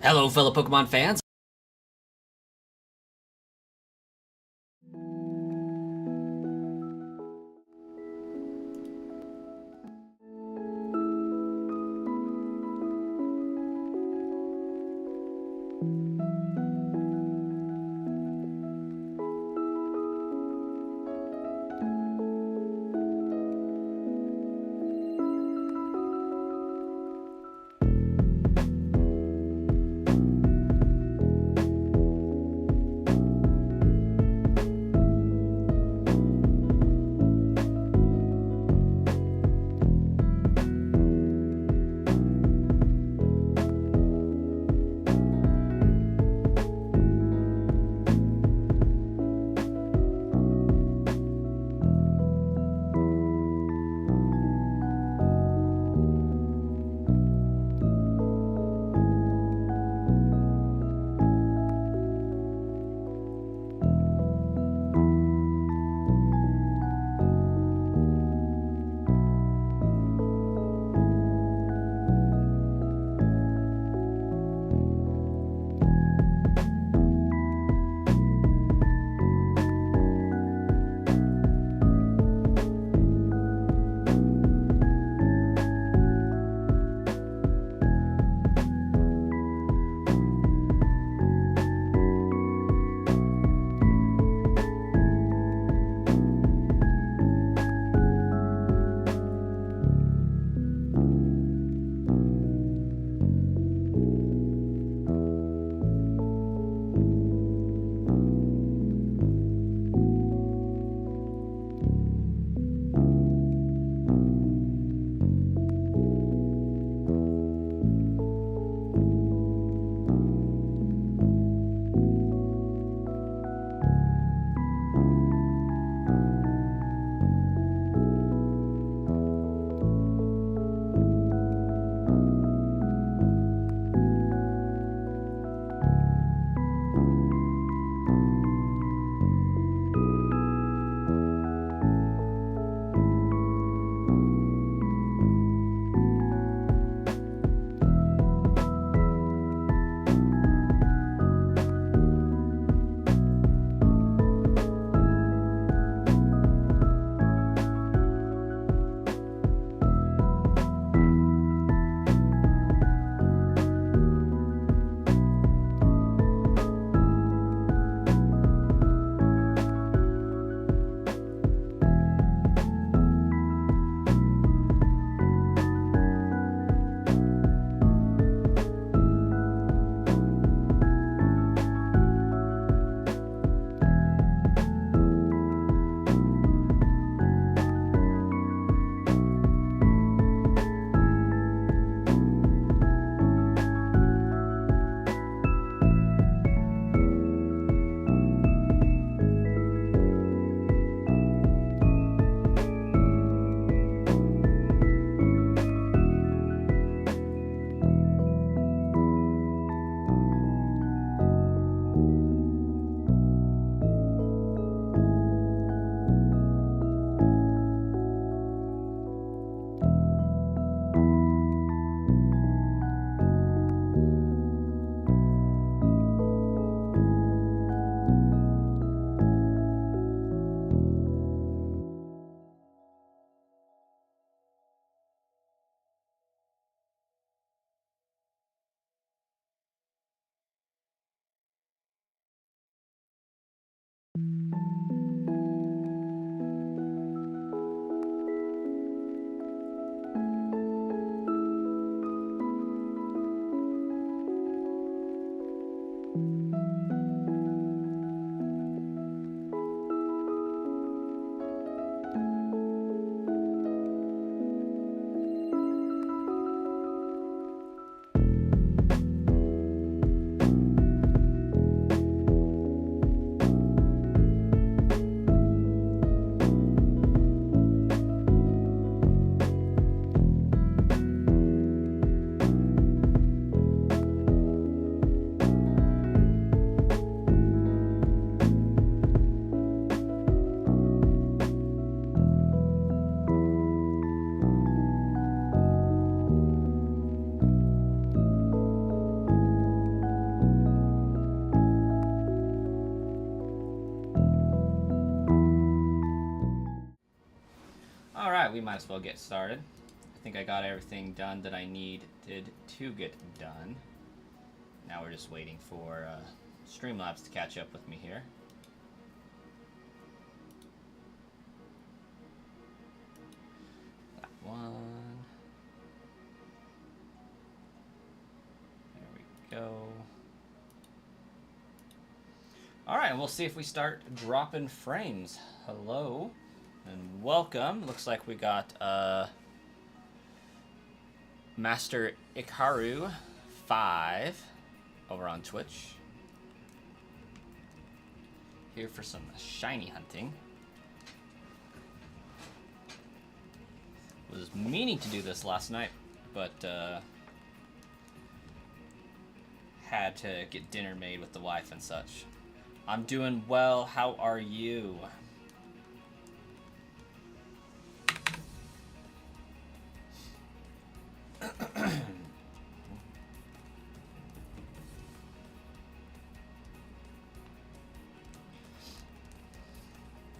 Hello, fellow Pokemon fans. Alright, we might as well get started. I think I got everything done that I needed to get done. Now we're just waiting for Streamlabs to catch up with me here. That one. There we go. Alright, we'll see if we start dropping frames. Hello and welcome. Looks like we got Master Ikaru 5 over on Twitch. Here for some shiny hunting. Was meaning to do this last night, but had to get dinner made with the wife and such. I'm doing well. How are you?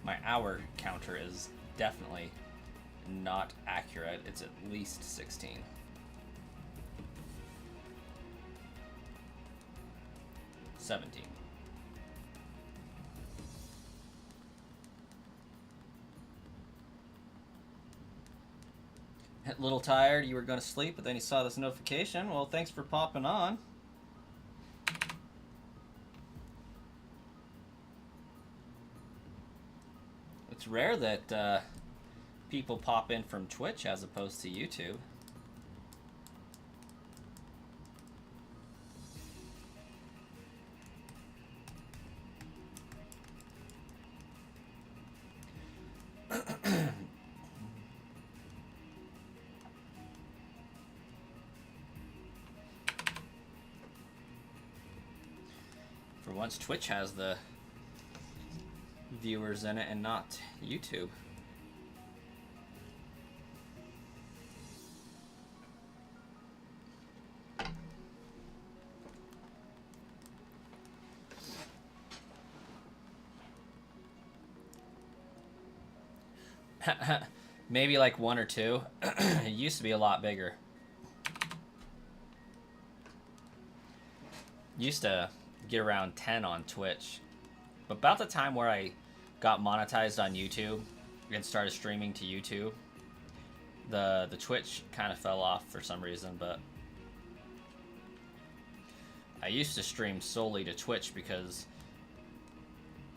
My hour counter is definitely not accurate. It's at least 16. $17. A little tired, you were going to sleep, but then you saw this notification. Well, thanks for popping on. It's rare that people pop in from Twitch as opposed to YouTube. For once, Twitch has the viewers in it and not YouTube. Maybe like 1 or 2. It used to be a lot bigger. Used to get around 10 on Twitch. But about the time where I got monetized on YouTube and started streaming to YouTube, the Twitch kind of fell off for some reason, but I used to stream solely to Twitch because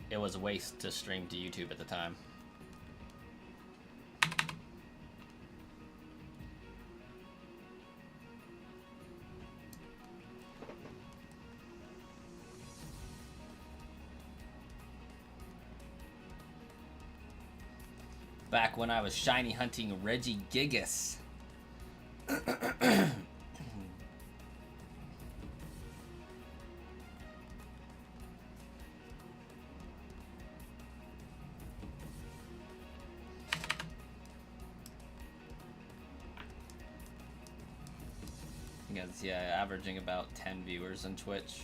it was a waste to stream to YouTube at the time. Back when I was shiny hunting Reggie Gigas. Yeah, averaging about 10 viewers on Twitch.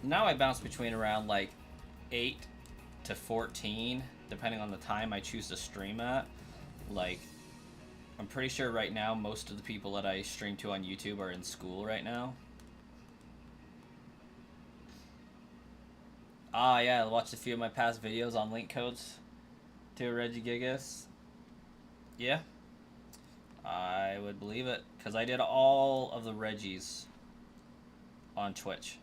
Now I bounce between around like 8 to 14, depending on the time I choose to stream at. Like, I'm pretty sure right now most of the people that I stream to on YouTube are in school right now. Ah, yeah, I watched a few of my past videos on link codes to Reggie Gigas. Yeah, I would believe it, because I did all of the Reggies on Twitch.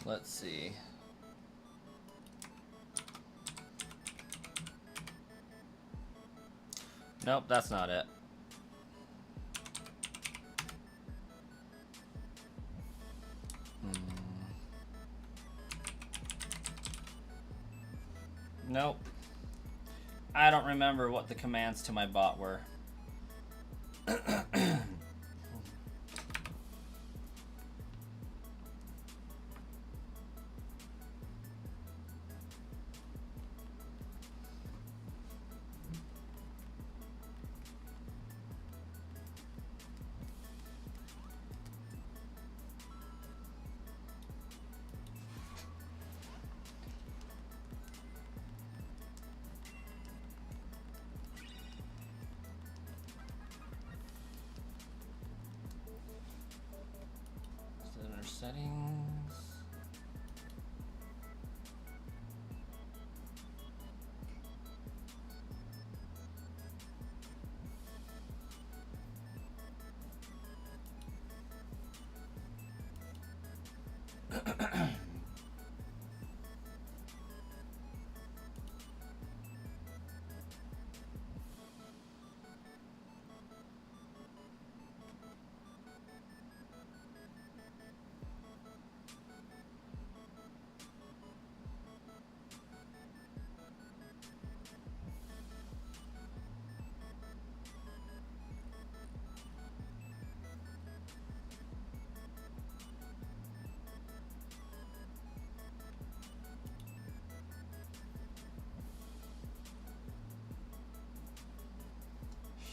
Let's see. Nope, that's not it. Nope. I don't remember what the commands to my bot were. Settings.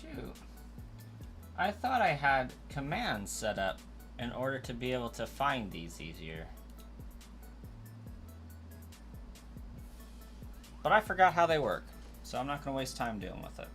Shoot. I thought I had commands set up in order to be able to find these easier. But I forgot how they work, so I'm not going to waste time dealing with it.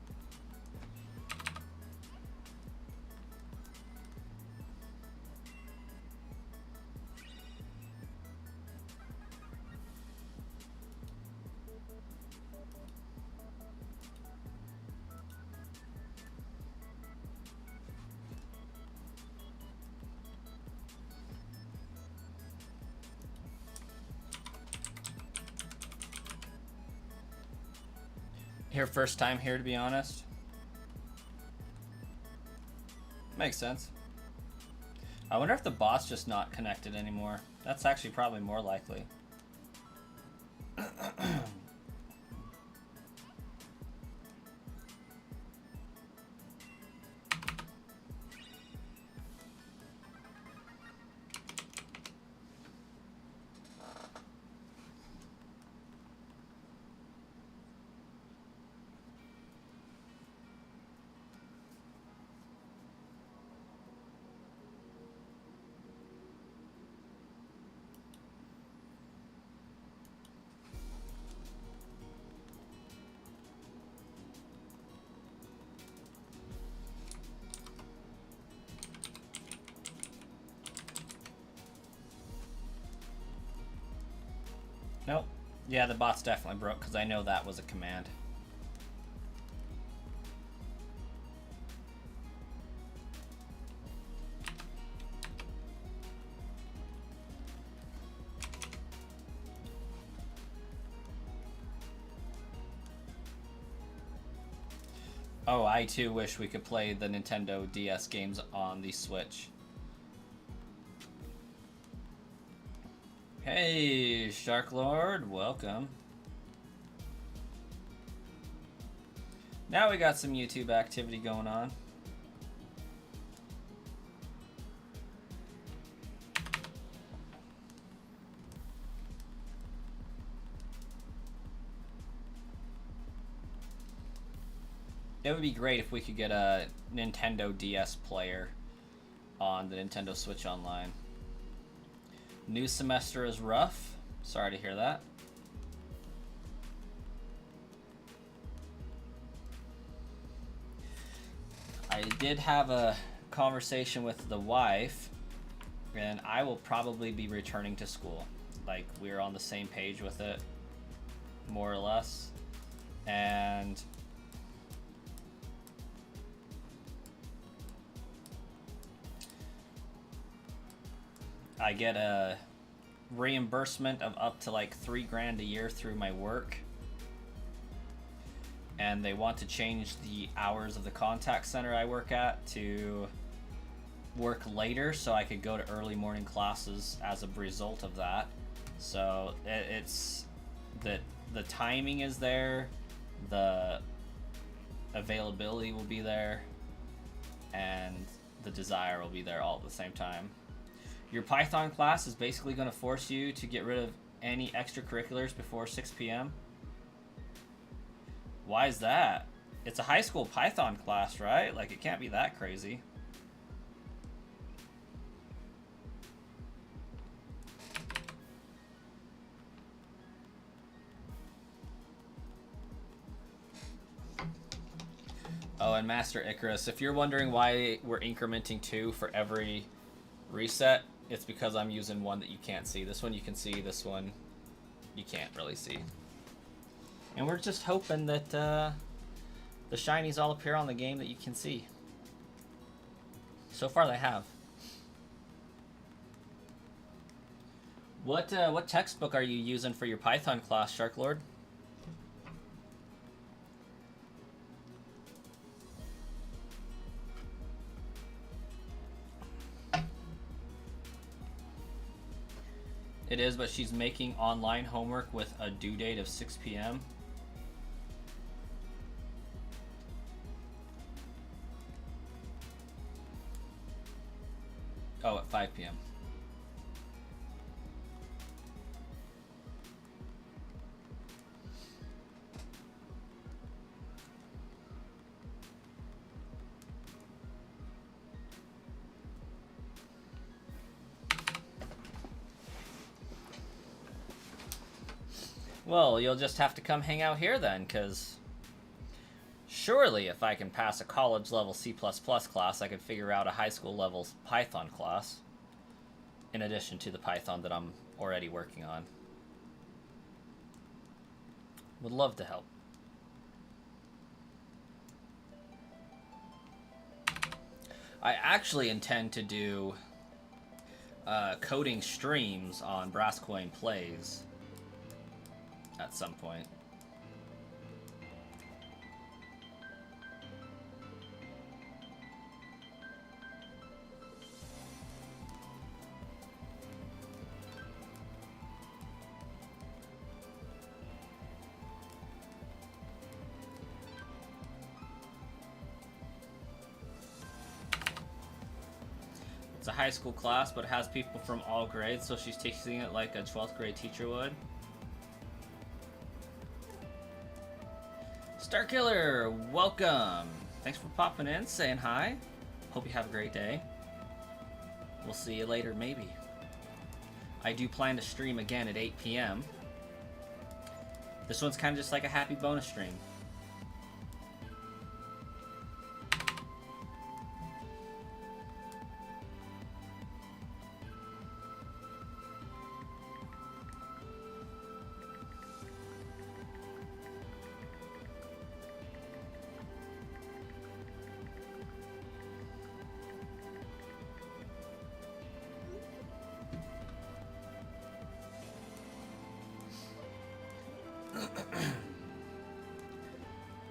Here, first time here, to be honest. Makes sense. I wonder if the bot's just not connected anymore. That's actually probably more likely. Nope. Yeah, the bot's definitely broke because I know that was a command. Oh, I too wish we could play the Nintendo DS games on the Switch. Hey, Shark Lord, welcome. Now we got some YouTube activity going on. It would be great if we could get a Nintendo DS player on the Nintendo Switch Online. New semester is rough. Sorry to hear that. I did have a conversation with the wife, and I will probably be returning to school. Like, we're on the same page with it, more or less. And I get a reimbursement of up to like $3,000 a year through my work. And they want to change the hours of the contact center I work at to work later so I could go to early morning classes as a result of that. So it's that the timing is there, the availability will be there. and the desire will be there all at the same time. Your Python class is basically going to force you to get rid of any extracurriculars before 6 p.m. Why is that? It's a high school Python class, right? Like, it can't be that crazy. Oh, and Master Icarus, if you're wondering why we're incrementing 2 for every reset, it's because I'm using one that you can't see. This one you can see, this one you can't really see. And we're just hoping that the shinies all appear on the game that you can see. So far they have. What textbook are you using for your Python class, Sharklord? It is, but she's making online homework with a due date of 6 p.m. Oh, at 5 p.m. Well, you'll just have to come hang out here then, because surely if I can pass a college-level C++ class, I could figure out a high school-level Python class, in addition to the Python that I'm already working on. Would love to help. I actually intend to do coding streams on Brasscoin Plays at some point. It's a high school class, but it has people from all grades, so she's teaching it like a 12th grade teacher would. Starkiller, welcome. Thanks for popping in, saying hi. Hope you have a great day. We'll see you later, maybe. I do plan to stream again at 8 p.m. This one's kind of just like a happy bonus stream.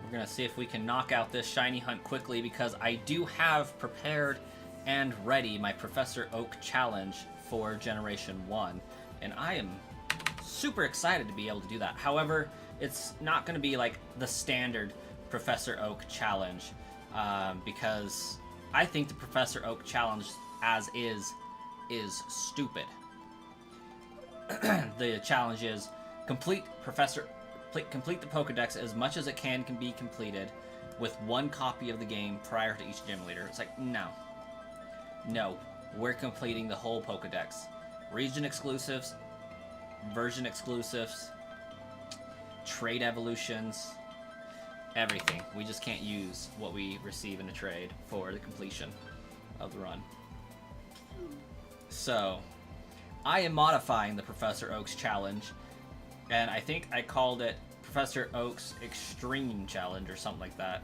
We're gonna see if we can knock out this shiny hunt quickly, because I do have prepared and ready my Professor Oak challenge for Generation 1, and I am super excited to be able to do that. However, it's not going to be like the standard Professor Oak challenge, because I think the Professor Oak challenge as is stupid. The challenge is complete the Pokedex as much as it can be completed with one copy of the game prior to each gym leader. It's like, no, we're completing the whole Pokedex. Region exclusives, version exclusives, trade evolutions, everything. We just can't use what we receive in a trade for the completion of the run. So, I am modifying the Professor Oak's challenge, and I think I called it Professor Oak's Extreme Challenge or something like that.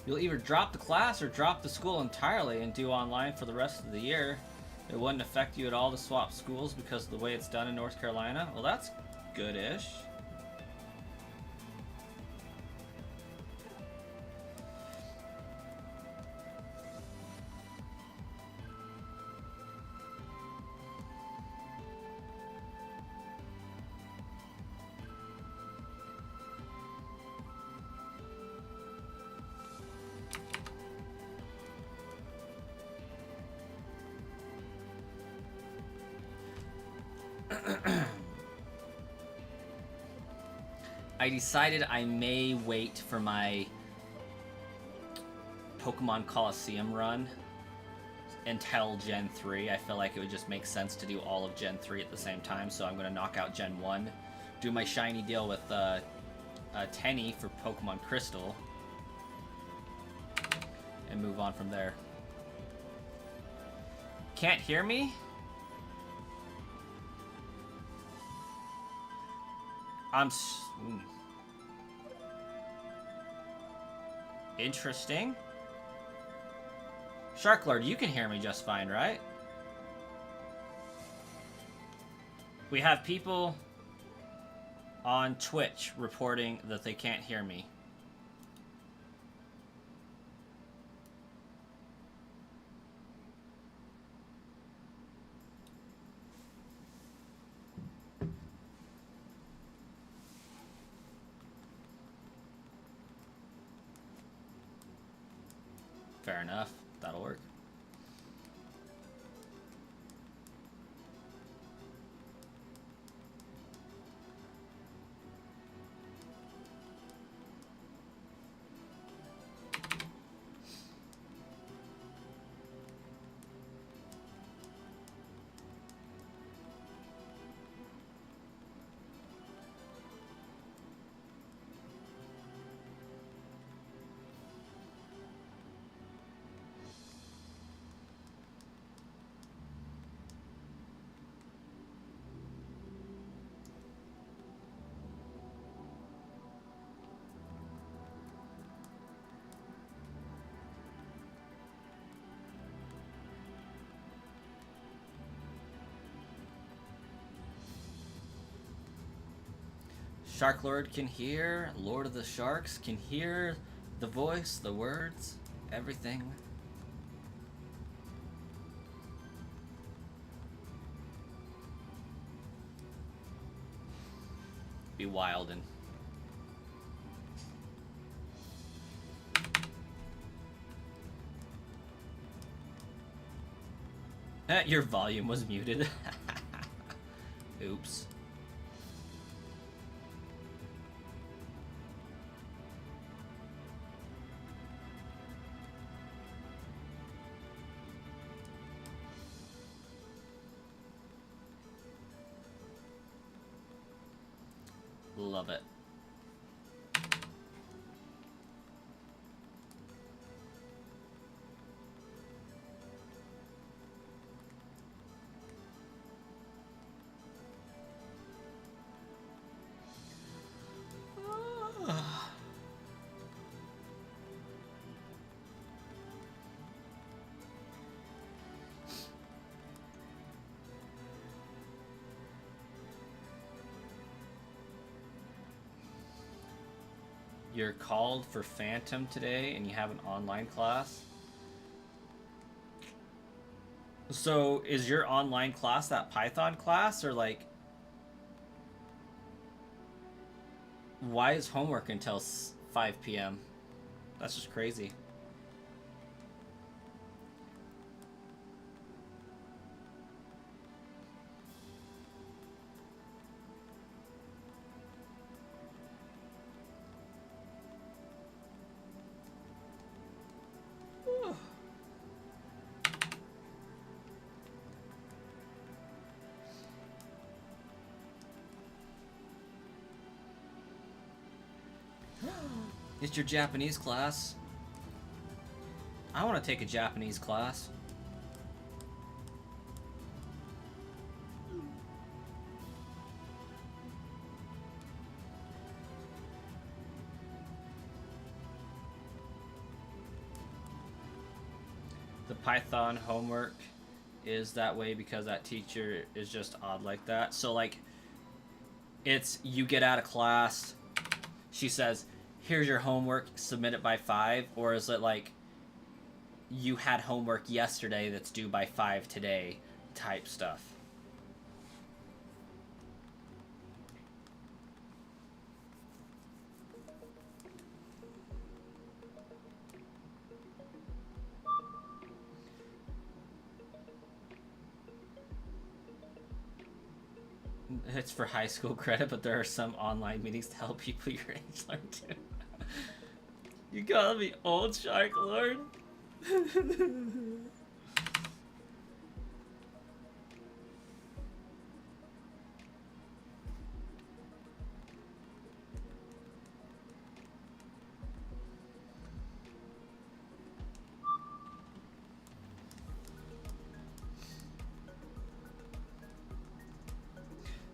You'll either drop the class or drop the school entirely and do online for the rest of the year. It wouldn't affect you at all to swap schools because of the way it's done in North Carolina. Well, that's good-ish. I decided I may wait for my Pokemon Coliseum run until Gen 3. I feel like it would just make sense to do all of Gen 3 at the same time, so I'm going to knock out Gen 1, do my shiny deal with Tenny for Pokemon Crystal, and move on from there. Can't hear me? Interesting. Sharklord, you can hear me just fine, right? We have people on Twitch reporting that they can't hear me. Fair enough. That'll work. Sharklord can hear, Lord of the Sharks can hear the voice, the words, everything. Be wildin'. Your volume was muted. Oops. Love it. You're called for Phantom today and you have an online class? So is your online class that Python class, or like why is homework until 5 p.m.? That's just crazy. It's your Japanese class. I want to take a Japanese class. The Python homework is that way because that teacher is just odd like that. So like, it's you get out of class, she says, here's your homework, submit it by 5, or is it like you had homework yesterday that's due by 5 today type stuff? It's for high school credit, but there are some online meetings to help people your age learn too. You gotta be old, Shark Lord.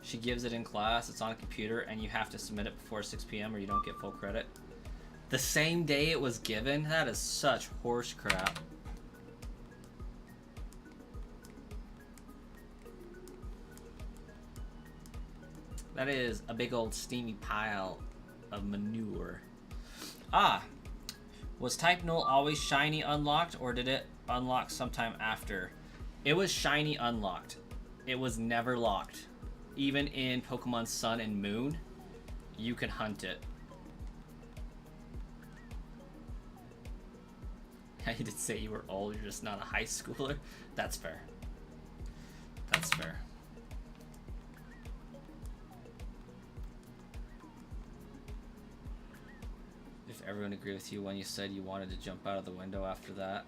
She gives it in class, it's on a computer, and you have to submit it before 6 p.m. or you don't get full credit. The same day it was given? That is such horse crap. That is a big old steamy pile of manure. Ah! Was Type Null always shiny unlocked, or did it unlock sometime after? It was shiny unlocked. It was never locked. Even in Pokemon Sun and Moon, you can hunt it. I did say you were old, you're just not a high schooler. That's fair. That's fair. If everyone agreed with you when you said you wanted to jump out of the window after that.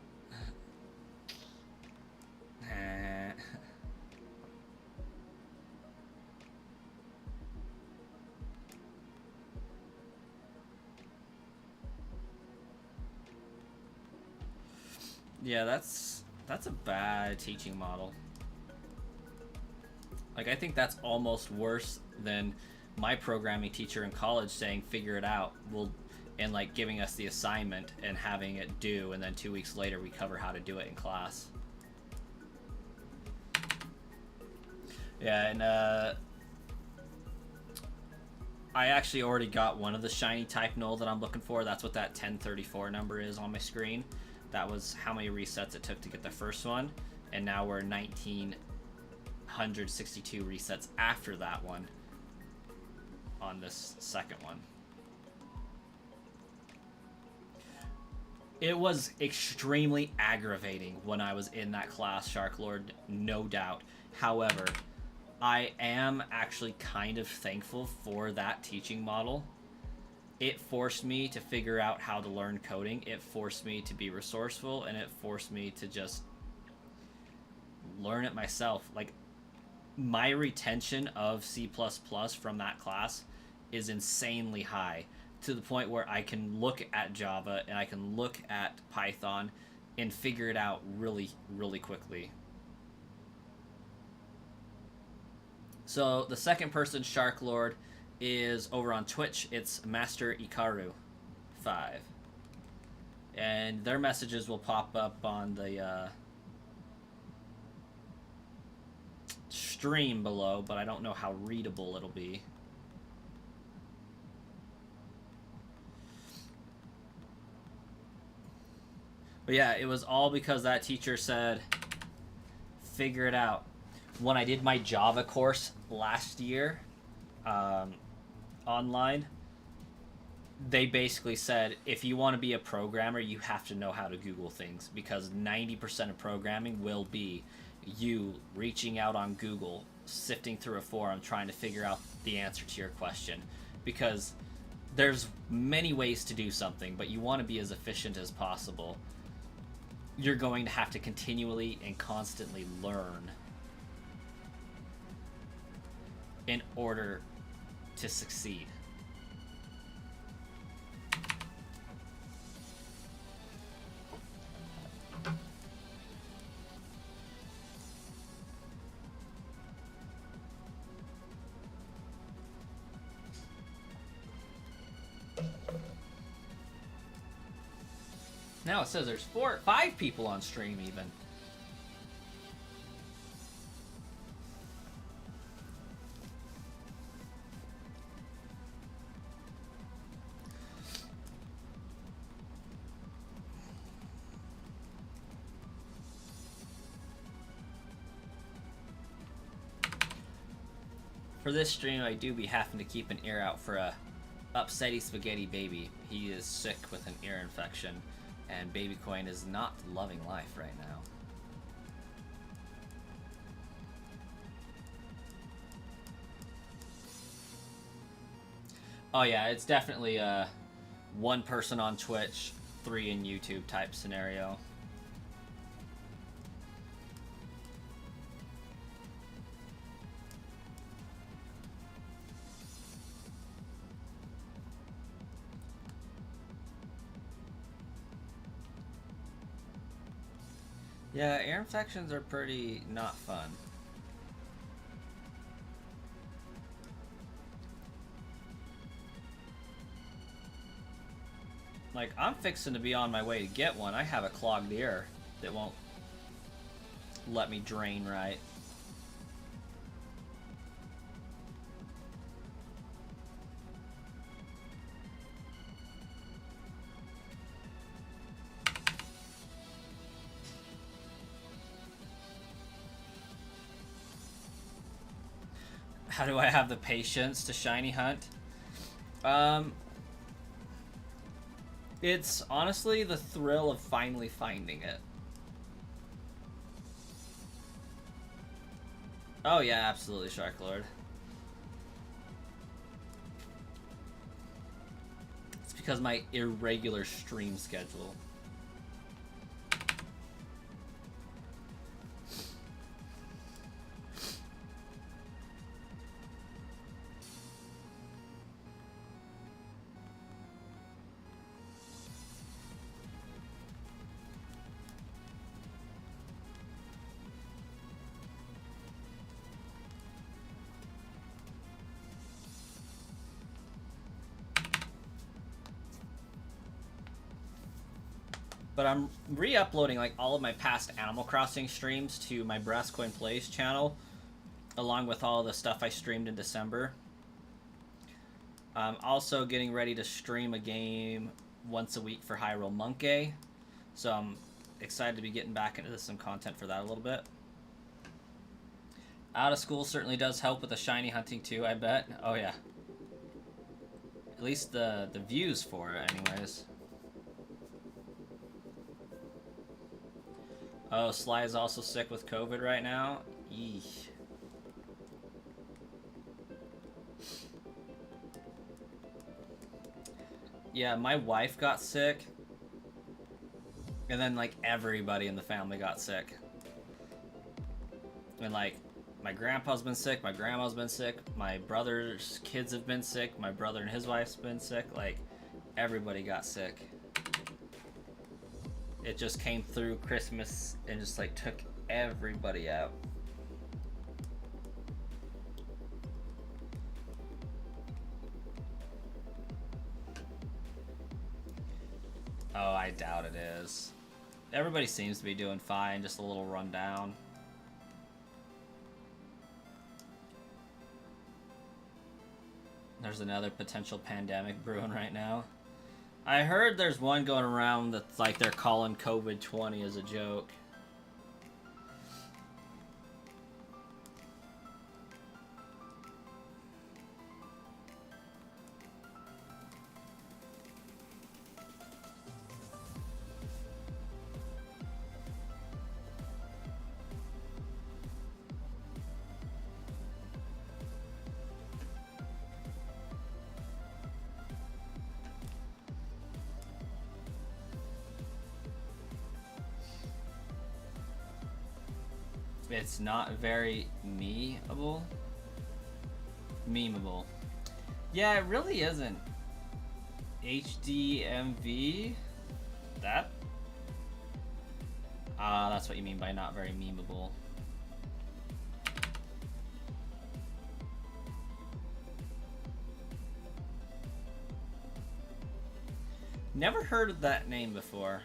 Yeah, that's a bad teaching model. Like, I think that's almost worse than my programming teacher in college saying figure it out, and like giving us the assignment and having it due, and then 2 weeks later we cover how to do it in class. Yeah, and I actually already got one of the shiny Type Null that I'm looking for. That's what that 1034 number is on my screen. That was how many resets it took to get the first one, and now we're 1962 resets after that one on this second one. It was extremely aggravating when I was in that class, Shark Lord, no doubt. However, I am actually kind of thankful for that teaching model. It forced me to figure out how to learn coding. It forced me to be resourceful, and it forced me to just learn it myself. Like, my retention of C++ from that class is insanely high, to the point where I can look at Java and I can look at Python and figure it out really, really quickly. So the second person Shark Lord is over on Twitch. It's Master Ikaru 5, and their messages will pop up on the stream below, but I don't know how readable it'll be. But yeah, it was all because that teacher said figure it out. When I did my Java course last year, online, they basically said if you want to be a programmer, you have to know how to Google things, because 90% of programming will be you reaching out on Google, sifting through a forum, trying to figure out the answer to your question, because there's many ways to do something, but you want to be as efficient as possible. You're going to have to continually and constantly learn in order to succeed. Now it says there's 5 people on stream even. For this stream, I do be having to keep an ear out for a upsetty spaghetti baby. He is sick with an ear infection, and Baby Coin is not loving life right now. Oh yeah, it's definitely a one person on Twitch, three in YouTube type scenario. Yeah, ear infections are pretty not fun. Like, I'm fixing to be on my way to get one. I have a clogged ear that won't let me drain right. How do I have the patience to shiny hunt? It's honestly the thrill of finally finding it. Oh yeah, absolutely, Shark Lord. It's because my irregular stream schedule. But I'm re-uploading like all of my past Animal Crossing streams to my Brascoin Plays channel, along with all the stuff I streamed in December. I'm also getting ready to stream a game once a week for Hyrule Monkey, so I'm excited to be getting back into some content for that a little bit. Out of school certainly does help with the shiny hunting too, I bet. Oh yeah. At least the views for it anyways. Oh, Sly is also sick with COVID right now? Eesh. Yeah, my wife got sick. And then, like, everybody in the family got sick. And, like, my grandpa's been sick, my grandma's been sick, my brother's kids have been sick, my brother and his wife's been sick. Like, everybody got sick. It just came through Christmas and just, like, took everybody out. Oh, I doubt it is. Everybody seems to be doing fine, just a little run down. There's another potential pandemic brewing right now. I heard there's one going around that's like they're calling COVID-20 as a joke. It's not very memeable. Memeable. Yeah, it really isn't. HDMV? That? Ah, that's what you mean by not very memeable. Never heard of that name before.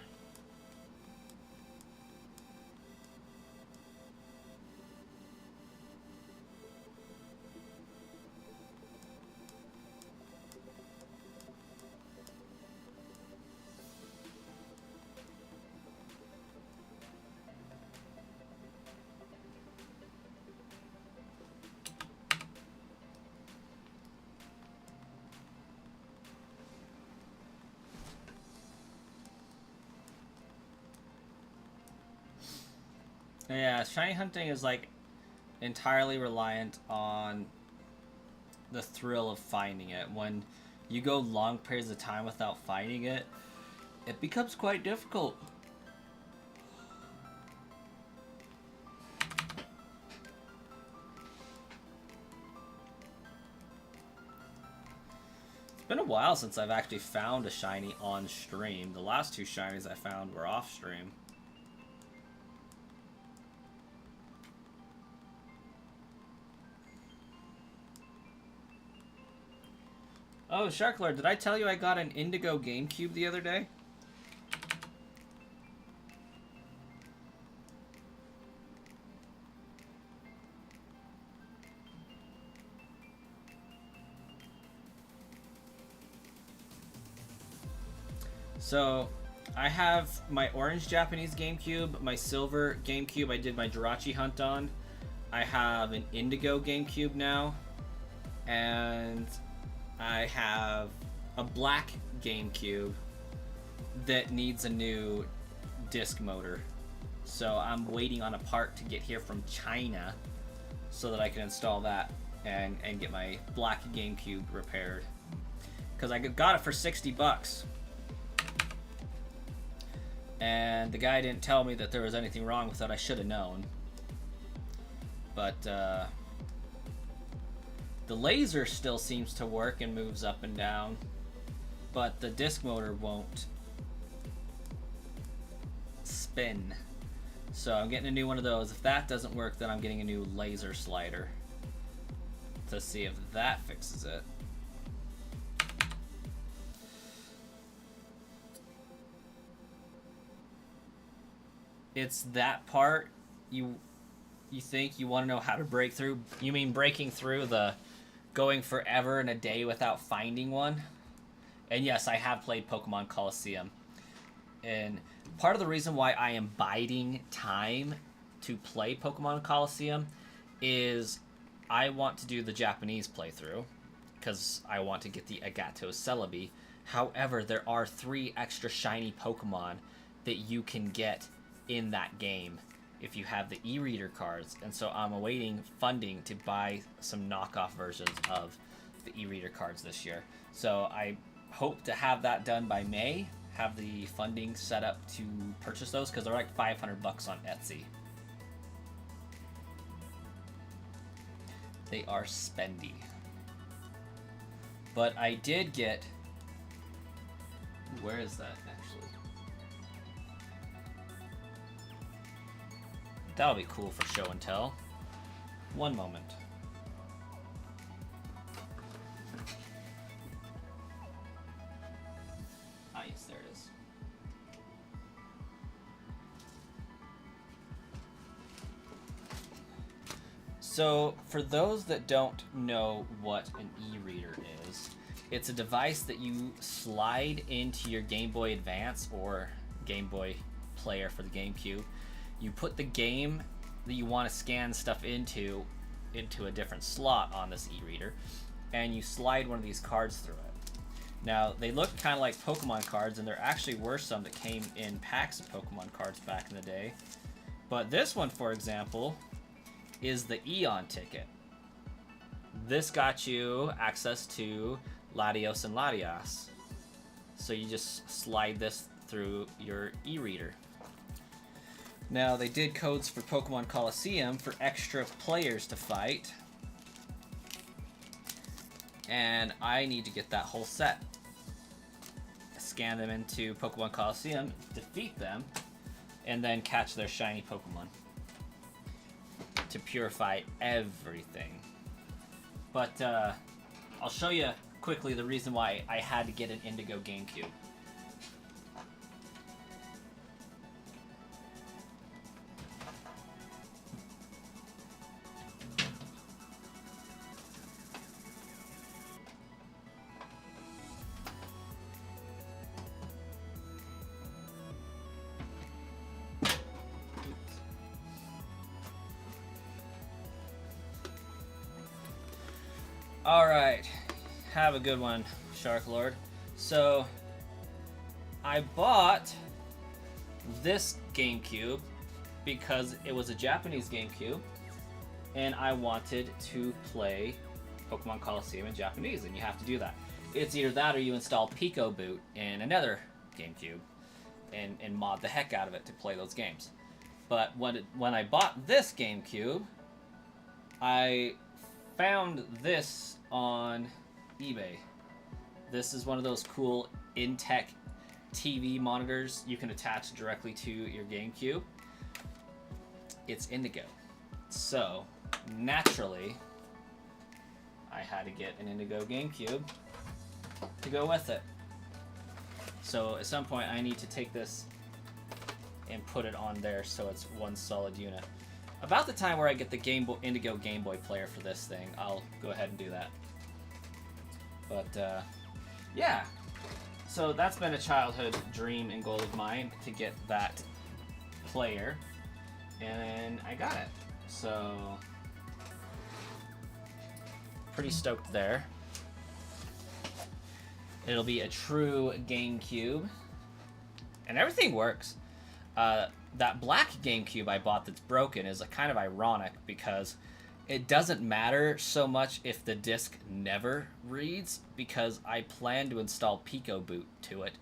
Yeah, shiny hunting is like entirely reliant on the thrill of finding it. When you go long periods of time without finding it, it becomes quite difficult. It's been a while since I've actually found a shiny on stream. The last 2 shinies I found were off stream. Oh, Sharklord, did I tell you I got an Indigo GameCube the other day? So, I have my orange Japanese GameCube, my silver GameCube I did my Jirachi hunt on. I have an Indigo GameCube now, and I have a black GameCube that needs a new disc motor. So I'm waiting on a part to get here from China so that I can install that and get my black GameCube repaired. Because I got it for $60. And the guy didn't tell me that there was anything wrong with it. I should have known. But the laser still seems to work and moves up and down, but the disc motor won't spin. So I'm getting a new one of those. If that doesn't work, then I'm getting a new laser slider to see if that fixes it. It's that part you think you want to know how to break through. You mean breaking through the going forever and a day without finding one? And yes, I have played Pokemon Colosseum. And part of the reason why I am biding time to play Pokemon Colosseum is I want to do the Japanese playthrough because I want to get the Agato Celebi. However, there are 3 extra shiny Pokemon that you can get in that game if you have the e-reader cards, and so I'm awaiting funding to buy some knockoff versions of the e-reader cards this year. So I hope to have that done by May, have the funding set up to purchase those, because they're like $500 on Etsy. They are spendy. But I did get... Where is that, actually? That'll be cool for show and tell. One moment. Ah, yes, there it is. So, for those that don't know what an e-reader is, it's a device that you slide into your Game Boy Advance or Game Boy player for the GameCube. You put the game that you want to scan stuff into a different slot on this e-reader, and you slide one of these cards through it. Now, they look kind of like Pokemon cards, and there actually were some that came in packs of Pokemon cards back in the day. But this one, for example, is the Eon ticket. This got you access to Latios and Latias. So you just slide this through your e-reader. Now, they did codes for Pokemon Colosseum for extra players to fight. And I need to get that whole set. Scan them into Pokemon Colosseum, defeat them, and then catch their shiny Pokemon. To purify everything. But I'll show you quickly the reason why I had to get an Indigo GameCube. Alright, have a good one, Shark Lord. So, I bought this GameCube because it was a Japanese GameCube, and I wanted to play Pokemon Colosseum in Japanese, and you have to do that. It's either that or you install Pico Boot in another GameCube and mod the heck out of it to play those games. But when I bought this GameCube, I found this on eBay. This is one of those cool in-tech TV monitors you can attach directly to your GameCube. It's indigo. So, naturally, I had to get an indigo GameCube to go with it. So, at some point, I need to take this and put it on there so it's one solid unit. About the time where I get the indigo Game Boy player for this thing, I'll go ahead and do that. But, yeah. So that's been a childhood dream and goal of mine, to get that player. And I got it. So, pretty stoked there. It'll be a true GameCube. And everything works. That black GameCube I bought that's broken is kind of ironic, because it doesn't matter so much if the disc never reads, because I plan to install Pico Boot to it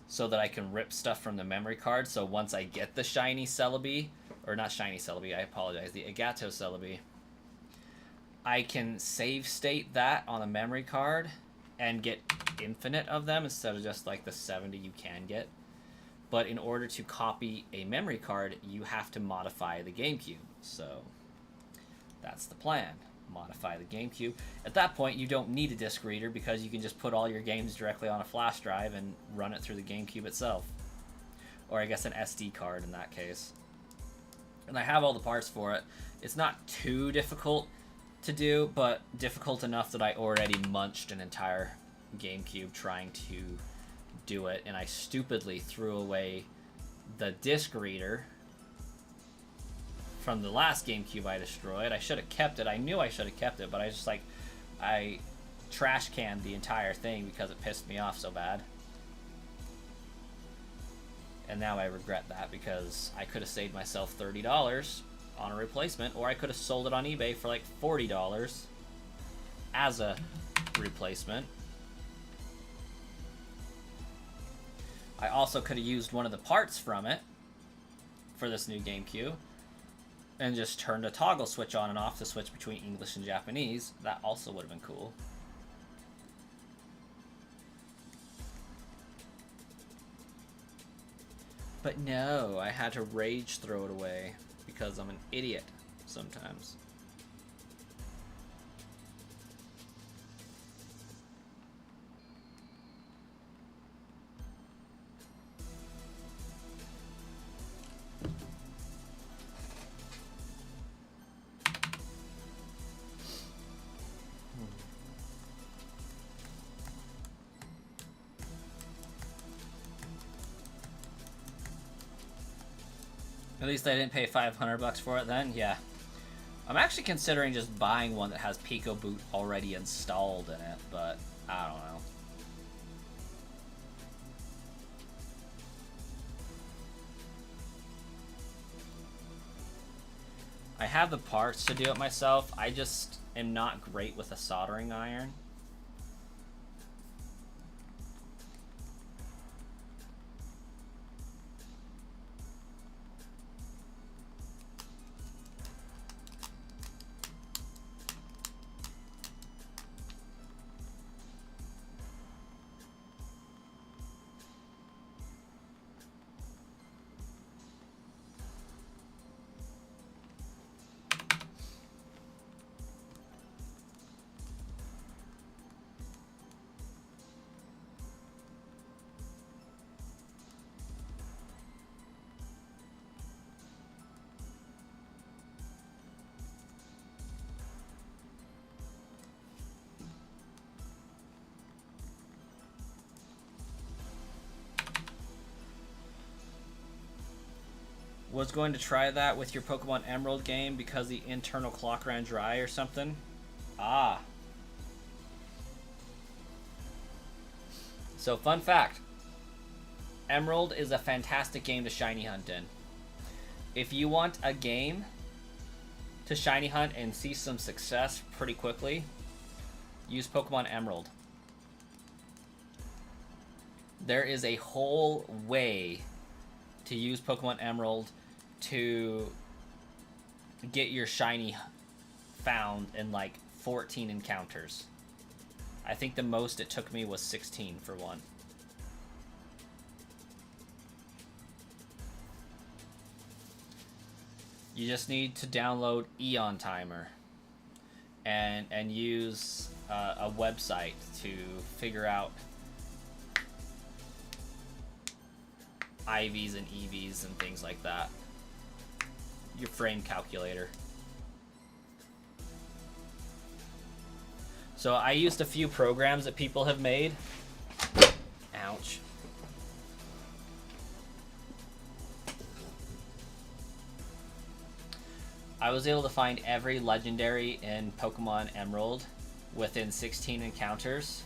so that I can rip stuff from the memory card. So once I get the shiny Celebi, or not shiny Celebi, I apologize, the Agato Celebi, I can save state that on a memory card and get infinite of them instead of just like the 70 you can get. But in order to copy a memory card, you have to modify the GameCube. So that's the plan. Modify the GameCube. At that point, you don't need a disc reader, because you can just put all your games directly on a flash drive and run it through the GameCube itself. Or I guess an SD card in that case. And I have all the parts for it. It's not too difficult to do, but difficult enough that I already munched an entire GameCube trying to do it, and I stupidly threw away the disc reader from the last GameCube I destroyed. I should have kept it. I knew I should have kept it, but I trash canned the entire thing because it pissed me off so bad. And now I regret that, because I could have saved myself $30 on a replacement, or I could have sold it on eBay for like $40 as a replacement. I also could have used one of the parts from it for this new GameCube and just turned a toggle switch on and off to switch between English and Japanese. That also would have been cool. But no, I had to rage throw it away because I'm an idiot sometimes. At least I didn't pay $500 for it then. Yeah. I'm actually considering just buying one that has Pico Boot already installed in it, but I don't know. I have the parts to do it myself. I just am not great with a soldering iron. Was going to try that with your Pokemon Emerald game because the internal clock ran dry or something. Ah. So, fun fact. Emerald is a fantastic game to shiny hunt in. If you want a game to shiny hunt and see some success pretty quickly, use Pokemon Emerald. There is a whole way to use Pokemon Emerald to get your shiny found in like 14 encounters. I think the most it took me was 16 for one. You just need to download Eon Timer and use a website to figure out IVs and EVs and things like that. Your frame calculator. So I used a few programs that people have made. Ouch. I was able to find every legendary in Pokemon Emerald within 16 encounters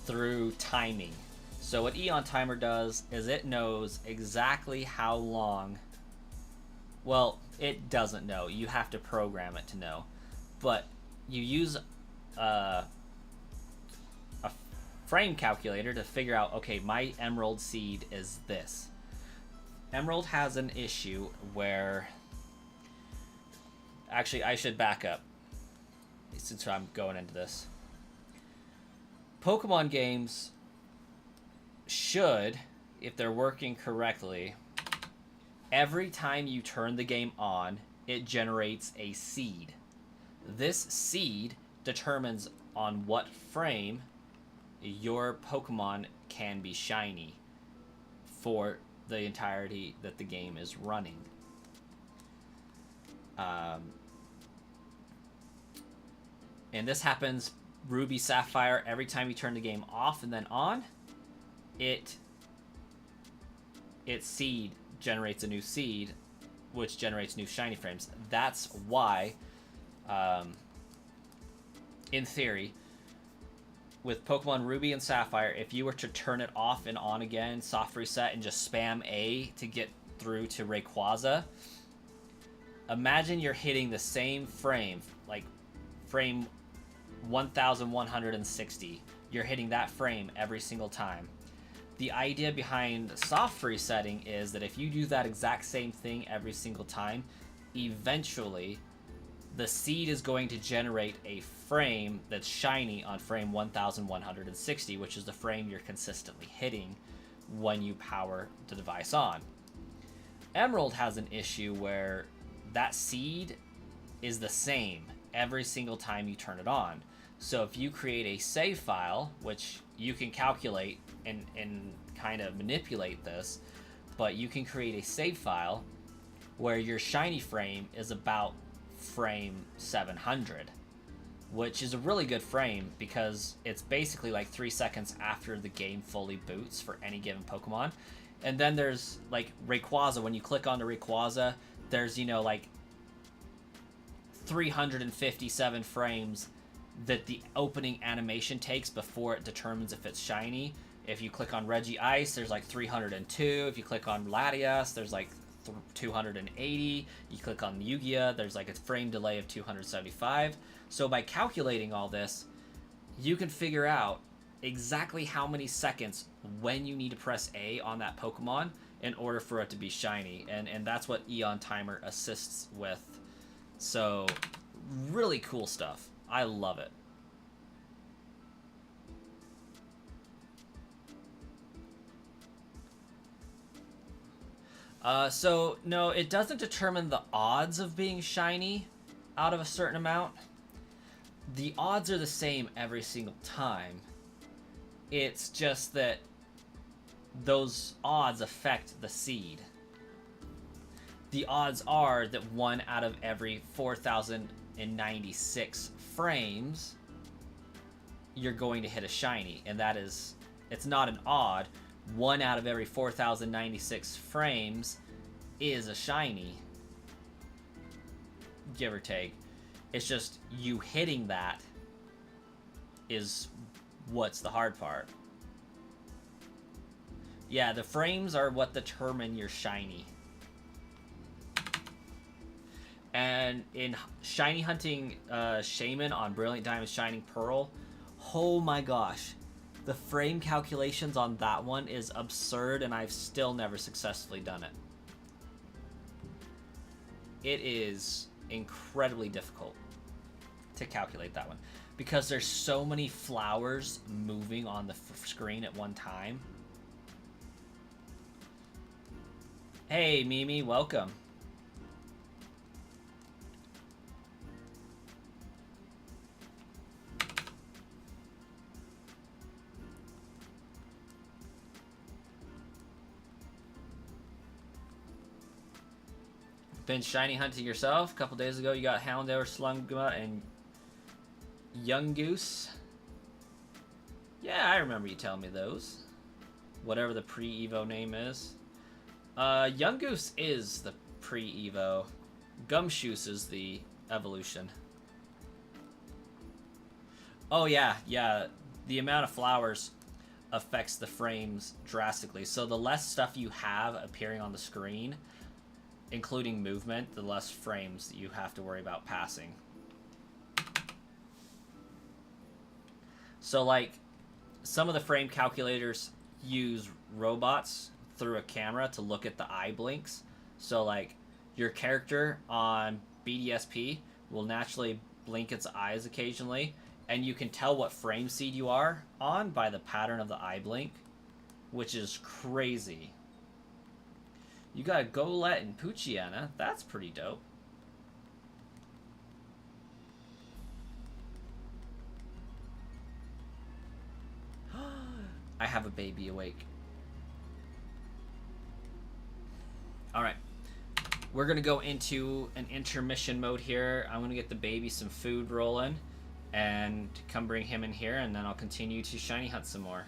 through timing. So what Eon Timer does is it knows exactly how long... Well, it doesn't know. You have to program it to know. But you use a frame calculator to figure out, okay, my Emerald seed is this. Emerald has an issue where... Actually, I should back up since I'm going into this. Pokemon games should, if they're working correctly, every time you turn the game on, it generates a seed. This seed determines on what frame your Pokemon can be shiny for the entirety that the game is running. And this happens Ruby, Sapphire, every time you turn the game off and then on, its seed generates a new seed, which generates new shiny frames. That's why, in theory, with Pokemon Ruby and Sapphire, if you were to turn it off and on again, soft reset, and just spam A to get through to Rayquaza, imagine you're hitting the same frame, like frame 1160. You're hitting that frame every single time. The idea behind soft resetting is that if you do that exact same thing every single time, eventually the seed is going to generate a frame that's shiny on frame 1160, which is the frame you're consistently hitting when you power the device on. Emerald has an issue where that seed is the same every single time you turn it on. So if you create a save file, which you can calculate and kind of manipulate this, but you can create a save file where your shiny frame is about frame 700, which is a really good frame because it's basically like 3 seconds after the game fully boots for any given Pokemon. And then there's like Rayquaza. When you click on the Rayquaza, there's, you know, like 357 frames that the opening animation takes before it determines if it's shiny. If you click on Regice, there's like 302. If you click on Latias, there's like 280. You click on Yugia, there's like a frame delay of 275. So by calculating all this, you can figure out exactly how many seconds when you need to press A on that Pokemon in order for it to be shiny. And that's what Eon Timer assists with. So really cool stuff. I love it. So, no, it doesn't determine the odds of being shiny out of a certain amount. The odds are the same every single time. It's just that those odds affect the seed. The odds are that 1 out of every 4,096 frames, you're going to hit a shiny. And that is, it's not an odd. 1 out of every 4,096 frames is a shiny, give or take. It's just you hitting that is what's the hard part. Yeah, the frames are what determine your shiny. And in shiny hunting Shaman on Brilliant Diamond Shining Pearl, Oh my gosh. The frame calculations on that one is absurd, and I've still never successfully done it. It is incredibly difficult to calculate that one because there's so many flowers moving on the screen at one time. Hey, Mimi, welcome. Been shiny hunting yourself? A couple days ago, you got Houndour, Slugma, and Young Goose. Yeah, I remember you telling me those. Whatever the pre-Evo name is. Young Goose is the pre-Evo. Gumshoes is the evolution. Oh yeah, yeah. The amount of flowers affects the frames drastically. So the less stuff you have appearing on the screen, including movement, the less frames you have to worry about passing. So like, some of the frame calculators use robots through a camera to look at the eye blinks. So like, your character on BDSP will naturally blink its eyes occasionally, and you can tell what frame seed you are on by the pattern of the eye blink, which is crazy. You got Golett and Poochyena. That's pretty dope. I have a baby awake. Alright. We're going to go into an intermission mode here. I'm going to get the baby some food rolling and come bring him in here, and then I'll continue to shiny hunt some more.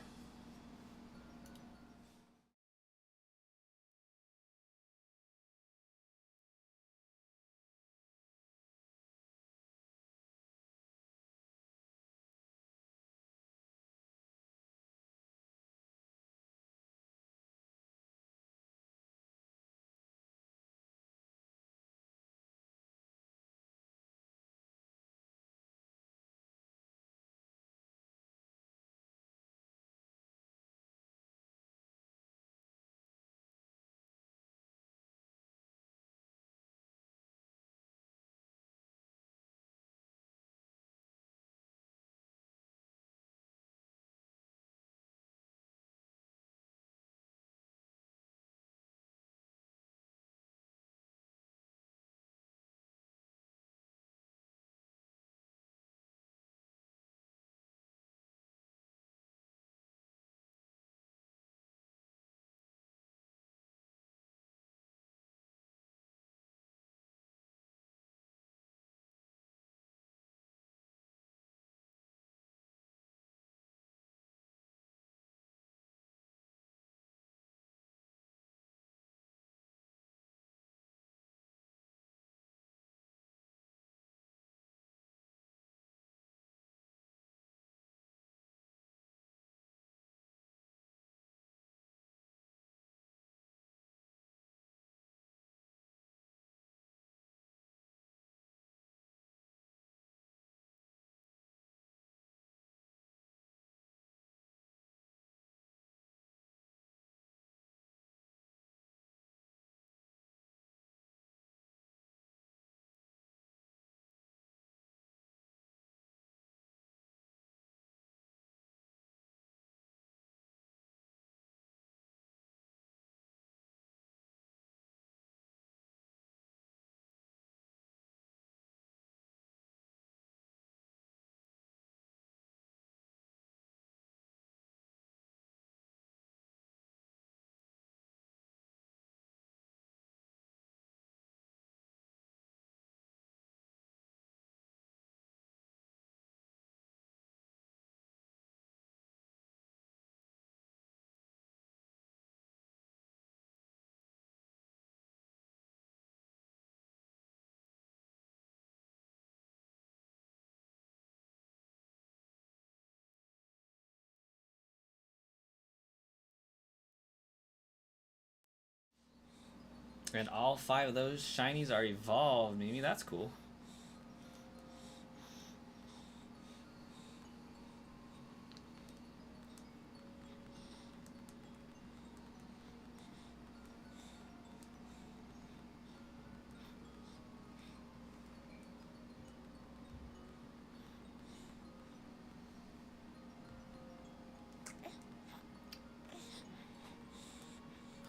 And all 5 of those shinies are evolved. Maybe that's cool.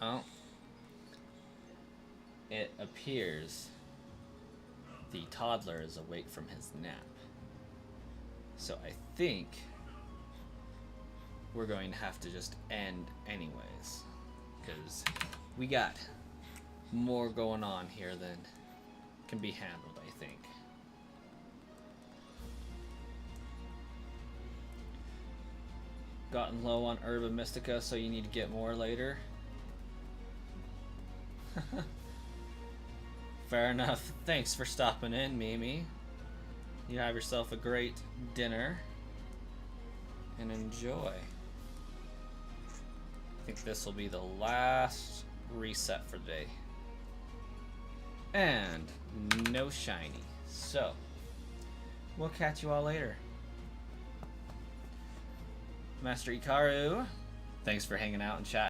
Well, it appears the toddler is awake from his nap. So I think we're going to have to just end anyways, because we got more going on here than can be handled, I think. Gotten low on Herba Mystica, so you need to get more later. Fair enough. Thanks for stopping in, Mimi. You have yourself a great dinner and enjoy. I think this will be the last reset for the day. And no shiny. So, we'll catch you all later. Master Ikaru, thanks for hanging out and chatting.